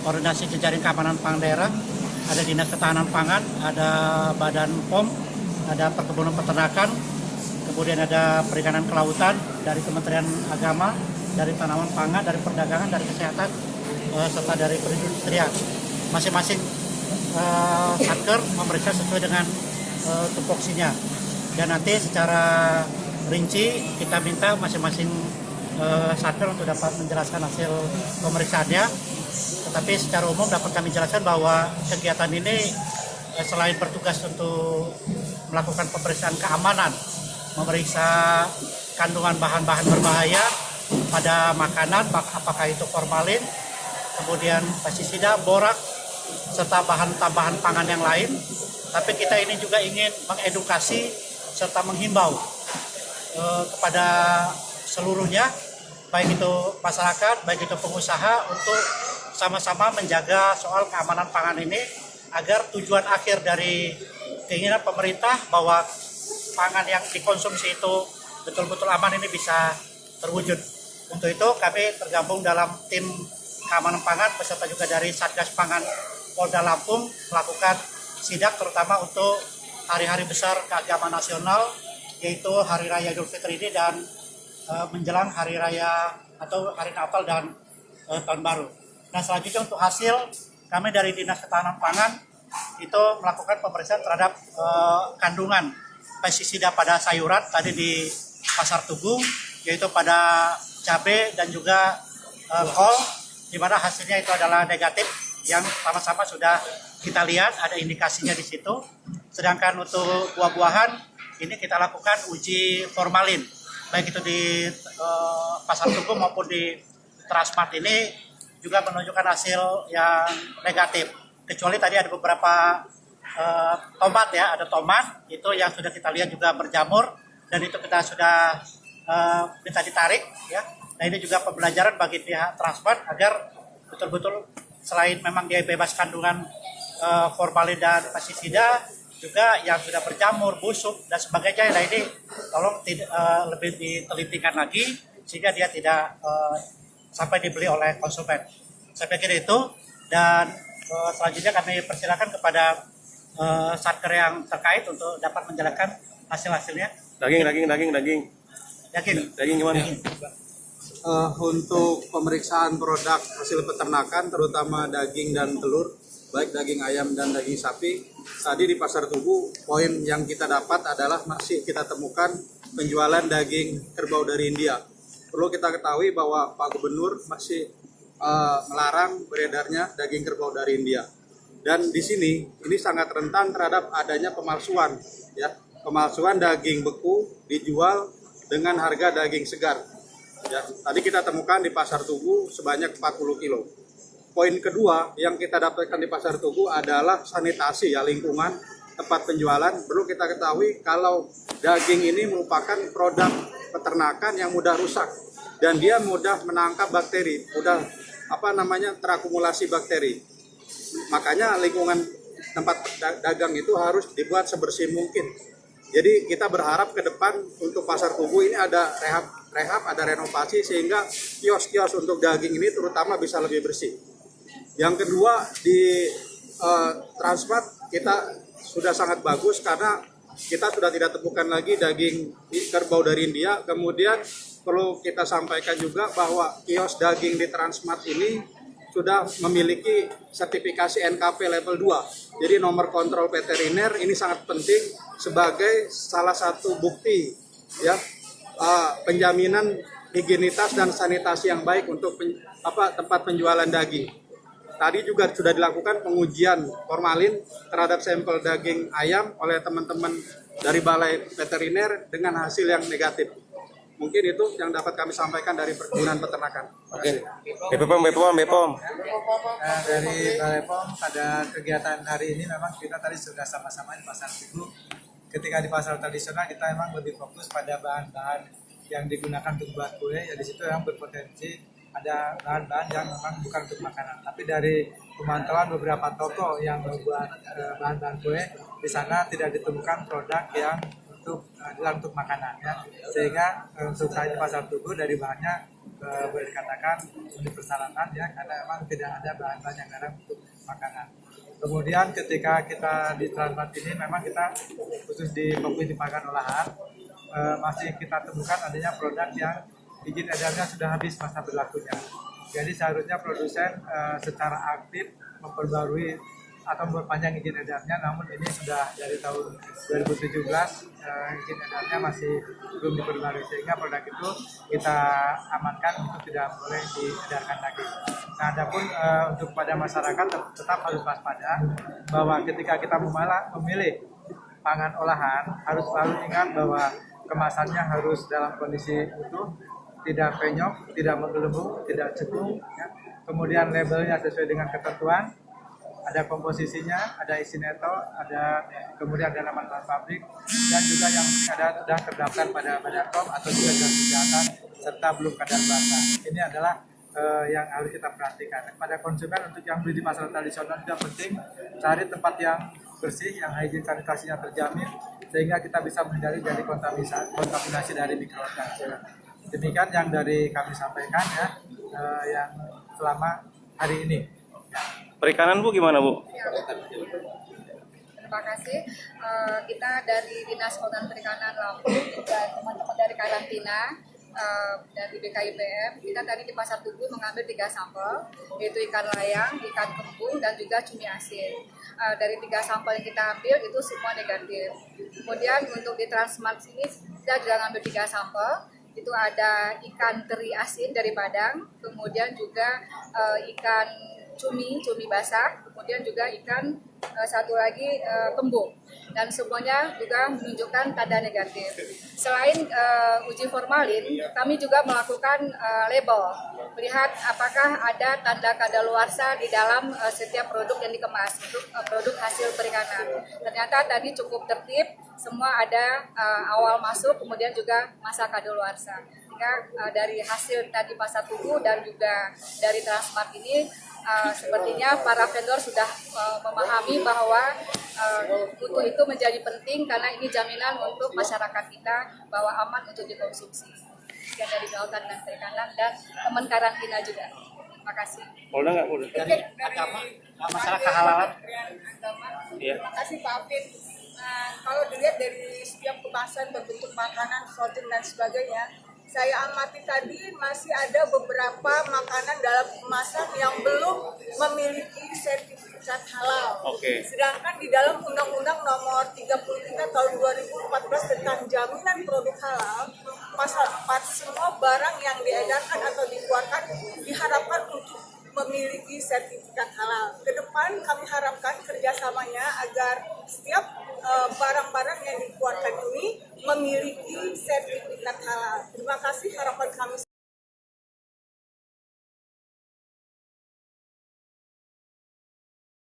koordinasi jejaring keamanan pangan daerah, ada Dinas Ketahanan Pangan, ada Badan POM, ada Perkebunan Peternakan, kemudian ada Perikanan Kelautan, dari Kementerian Agama, dari Tanaman Pangan, dari Perdagangan, dari Kesehatan, serta dari Perindustrian. Masing-masing satker memeriksa sesuai dengan tupoksinya. Dan nanti secara rinci kita minta masing-masing satker untuk dapat menjelaskan hasil pemeriksaannya. Tetapi secara umum dapat kami jelaskan bahwa kegiatan ini selain bertugas untuk melakukan pemeriksaan keamanan, memeriksa kandungan bahan-bahan berbahaya pada makanan, apakah itu formalin, kemudian pestisida, borak, serta bahan tambahan pangan yang lain. Tapi kita ini juga ingin mengedukasi serta menghimbau kepada seluruhnya, baik itu masyarakat, baik itu pengusaha, untuk sama-sama menjaga soal keamanan pangan ini, agar tujuan akhir dari keinginan pemerintah bahwa pangan yang dikonsumsi itu betul-betul aman ini bisa terwujud. Untuk itu kami tergabung dalam tim keamanan pangan beserta juga dari Satgas Pangan Polda Lampung melakukan sidak terutama untuk hari-hari besar keagamaan nasional, yaitu Hari Raya Idul Fitri ini dan menjelang Hari Raya atau Hari Natal dan Tahun Baru. Nah, selanjutnya untuk hasil, kami dari Dinas Ketahanan Pangan itu melakukan pemeriksaan terhadap kandungan pestisida pada sayuran tadi di Pasar Tugu, yaitu pada cabai dan juga kol, di mana hasilnya itu adalah negatif, yang sama-sama sudah kita lihat ada indikasinya di situ. Sedangkan untuk buah-buahan ini kita lakukan uji formalin, baik itu di Pasar Tugu maupun di Transmart ini juga menunjukkan hasil yang negatif. Kecuali tadi ada beberapa tomat ya, ada tomat itu yang sudah kita lihat juga berjamur dan itu kita sudah minta ditarik ya. Nah, ini juga pembelajaran bagi pihak Transmart agar betul-betul selain memang dia bebas kandungan formalin dan pestisida, juga yang sudah berjamur, busuk dan sebagainya. Nah, ini tolong lebih ditelitikan lagi sehingga dia tidak sampai dibeli oleh konsumen. Saya pikir itu, dan selanjutnya kami persilakan kepada satker yang terkait untuk dapat menjelaskan hasil-hasilnya. Daging gimana? Untuk pemeriksaan produk hasil peternakan, terutama daging dan telur, baik daging ayam dan daging sapi, tadi di Pasar Tugu poin yang kita dapat adalah masih kita temukan penjualan daging kerbau dari India. Perlu kita ketahui bahwa Pak Gubernur masih melarang beredarnya daging kerbau dari India. Dan di sini ini sangat rentan terhadap adanya pemalsuan, ya, pemalsuan daging beku dijual dengan harga daging segar. Ya, tadi kita temukan di Pasar Tugu sebanyak 40 kilo. Poin kedua yang kita dapatkan di Pasar Tugu adalah sanitasi, ya, lingkungan tempat penjualan. Perlu kita ketahui kalau daging ini merupakan produk peternakan yang mudah rusak dan dia mudah menangkap bakteri, mudah terakumulasi bakteri. Makanya lingkungan tempat dagang itu harus dibuat sebersih mungkin. Jadi kita berharap ke depan untuk Pasar Tugu ini ada rehab, ada renovasi sehingga kios-kios untuk daging ini terutama bisa lebih bersih. Yang kedua, di Transmart kita sudah sangat bagus karena kita sudah tidak temukan lagi daging kerbau dari India. Kemudian perlu kita sampaikan juga bahwa kios daging di Transmart ini sudah memiliki sertifikasi NKP level 2. Jadi nomor kontrol veteriner ini sangat penting sebagai salah satu bukti, ya, penjaminan higienitas dan sanitasi yang baik untuk tempat penjualan daging. Tadi juga sudah dilakukan pengujian formalin terhadap sampel daging ayam oleh teman-teman dari Balai Veteriner dengan hasil yang negatif. Mungkin itu yang dapat kami sampaikan dari Perkebunan Peternakan. Oke. Bepom. Nah, dari Balai POM pada kegiatan hari ini memang kita tadi sudah sama-sama di Pasar Tugu. Ketika di pasar tradisional kita memang lebih fokus pada bahan-bahan yang digunakan untuk buat kue. Ya di situ yang berpotensi ada bahan-bahan yang memang bukan untuk makanan. Tapi dari pemantauan beberapa toko yang membuat bahan-bahan kue, di sana tidak ditemukan produk yang untuk makanan, ya. Sehingga untuk saya di Pasar Tugu dari bahannya boleh dikatakan memenuhi persyaratan ya, karena memang tidak ada bahan-bahan yang garam untuk makanan. Kemudian ketika kita di Transmart ini memang kita khusus di fokus di pangan olahan masih kita temukan adanya produk yang izin edarnya sudah habis masa berlakunya. Jadi seharusnya produsen secara aktif memperbarui atau memperpanjang izin edarnya, namun ini sudah dari tahun 2017 izin edarnya masih belum diperbarui, sehingga produk itu kita amankan untuk tidak boleh diedarkan lagi. Nah, adapun untuk pada masyarakat tetap harus waspada bahwa ketika kita memilih pangan olahan harus selalu ingat bahwa kemasannya harus dalam kondisi utuh, tidak penyok, tidak menggelembung, tidak cekung, ya. Kemudian labelnya sesuai dengan ketentuan, ada komposisinya, ada isi neto, kemudian ada nama pabrik, dan juga yang sudah terdaftar pada Badan POM atau juga Dinas Kesehatan serta belum kadaluarsa. Ini adalah yang harus kita perhatikan. Pada konsumen untuk yang beli di pasar tradisional juga penting cari tempat yang bersih, yang hygiene sanitasinya terjamin, sehingga kita bisa menghindari dari kontaminasi dari mikroorganisme. Demikian yang dari kami sampaikan ya, yang selama hari ini. Ya. Perikanan Bu gimana Bu? Ya. Terima kasih. Kita dari Dinas Kehutanan Perikanan Lampung dan teman-teman dari karantina dari BKIPM, kita tadi di Pasar Tugu mengambil 3 sampel, yaitu ikan layang, ikan kembung, dan juga cumi asin. Dari 3 sampel yang kita ambil itu semua negatif. Kemudian untuk di Transmart ini kita juga ngambil 3 sampel. Itu ada ikan teri asin dari Padang, kemudian juga ikan cumi basah, kemudian juga ikan satu lagi kembung, dan semuanya juga menunjukkan tanda negatif. Selain uji formalin, kami juga melakukan label, melihat apakah ada tanda kadaluarsa di dalam setiap produk yang dikemas untuk produk hasil perikanan. Ternyata tadi cukup tertib, semua ada awal masuk, kemudian juga masa kadaluarsa. Sehingga dari hasil tadi Pasar Tugu dan juga dari Transmart ini sepertinya para vendor sudah memahami bahwa mutu itu menjadi penting karena ini jaminan untuk masyarakat kita bahwa aman untuk dikonsumsi. Sekian dari Kelautan dan Perikanan dan teman karantina juga. Terima kasih. Polda nggak Polda? Dari agama, masalah kehalalan. Iya. Terima kasih Pak Afid. Kalau dilihat dari setiap kemasan berbentuk makanan, protein dan sebagainya, saya amati tadi masih ada beberapa makanan dalam kemasan yang belum memiliki sertifikat halal. Oke. Sedangkan di dalam Undang-Undang Nomor 33 Tahun 2014 tentang Jaminan Produk Halal, Pasal 4, semua barang yang diedarkan atau dikeluarkan diharapkan untuk memiliki sertifikat halal. Ke depan kami harapkan kerjasamanya agar setiap barang-barang yang dikeluarkan ini memiliki sertifikat halal. Terima kasih, harapan kami.